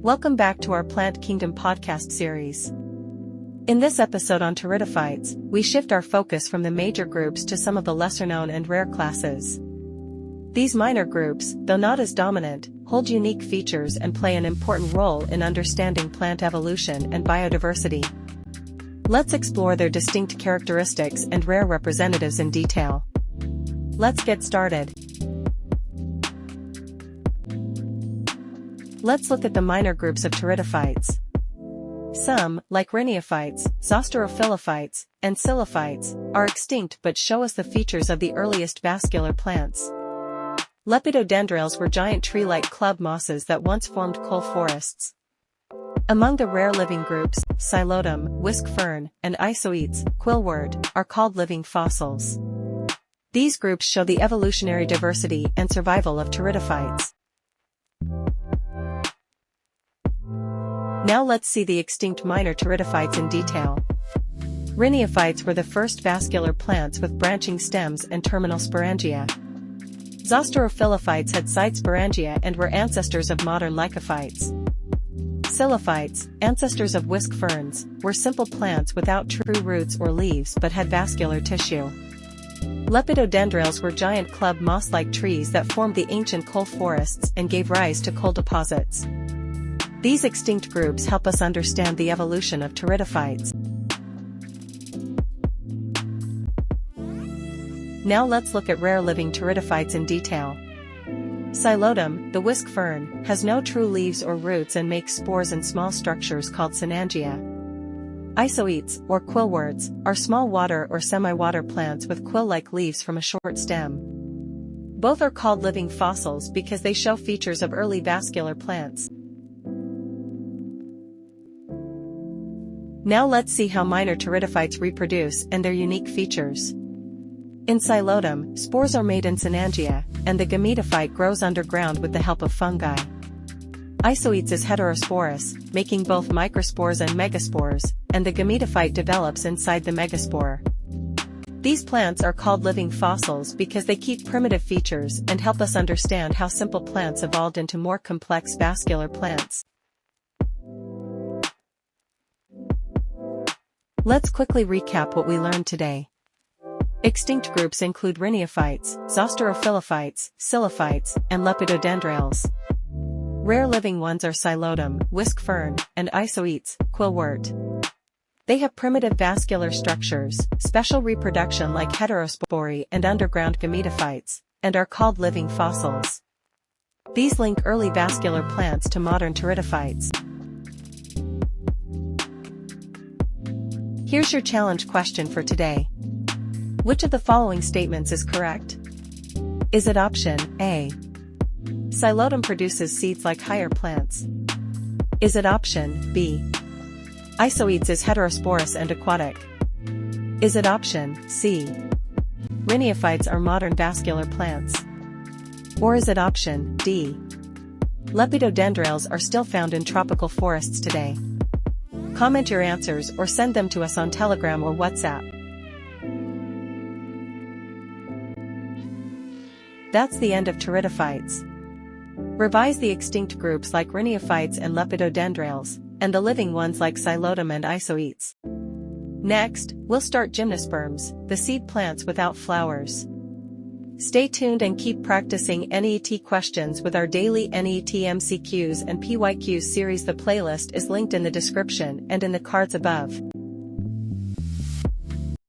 Welcome back to our Plant Kingdom podcast series. In this episode on Pteridophytes, we shift our focus from the major groups to some of the lesser-known and rare classes. These minor groups, though not as dominant, hold unique features and play an important role in understanding plant evolution and biodiversity. Let's explore their distinct characteristics and rare representatives in detail. Let's get started. Let's look at the minor groups of Pteridophytes. Some, like Rhyniophytes, Zosterophyllophytes, and Psilophytes, are extinct but show us the features of the earliest vascular plants. Lepidodendrales were giant tree-like club mosses that once formed coal forests. Among the rare living groups, Psilotum, whisk fern, and Isoetes, quillwort, are called living fossils. These groups show the evolutionary diversity and survival of Pteridophytes. Now let's see the extinct minor Pteridophytes in detail. Rhyniophytes were the first vascular plants with branching stems and terminal sporangia. Zosterophyllophytes had side sporangia and were ancestors of modern lycophytes. Psilophytes, ancestors of whisk ferns, were simple plants without true roots or leaves but had vascular tissue. Lepidodendrales were giant club moss-like trees that formed the ancient coal forests and gave rise to coal deposits. These extinct groups help us understand the evolution of Pteridophytes. Now let's look at rare living Pteridophytes in detail. Psilotum, the whisk fern, has no true leaves or roots and makes spores in small structures called synangia. Isoetes, or quillworts, are small water or semi-water plants with quill-like leaves from a short stem. Both are called living fossils because they show features of early vascular plants. Now let's see how minor Pteridophytes reproduce and their unique features. In Psilotum, spores are made in synangia, and the gametophyte grows underground with the help of fungi. Isoetes is heterosporous, making both microspores and megaspores, and the gametophyte develops inside the megaspore. These plants are called living fossils because they keep primitive features and help us understand how simple plants evolved into more complex vascular plants. Let's quickly recap what we learned today. Extinct groups include Rhyniophytes, Zosterophyllophytes, Psilophytes, and Lepidodendrales. Rare living ones are Psilotum, whisk fern, and Isoetes, quillwort. They have primitive vascular structures, special reproduction like heterospory and underground gametophytes, and are called living fossils. These link early vascular plants to modern Pteridophytes. Here's your challenge question for today. Which of the following statements is correct? Is it option A? Psilotum produces seeds like higher plants. Is it option B? Isoetes is heterosporous and aquatic. Is it option C? Rhyniophytes are modern vascular plants. Or is it option D? Lepidodendrales are still found in tropical forests today. Comment your answers or send them to us on Telegram or WhatsApp. That's the end of Pteridophytes. Revise the extinct groups like Rhyniophytes and Lepidodendrales, and the living ones like Psilotum and Isoetes. Next, we'll start Gymnosperms, the seed plants without flowers. Stay tuned and keep practicing NEET questions with our daily NEET MCQs and PYQs series. The playlist is linked in the description and in the cards above.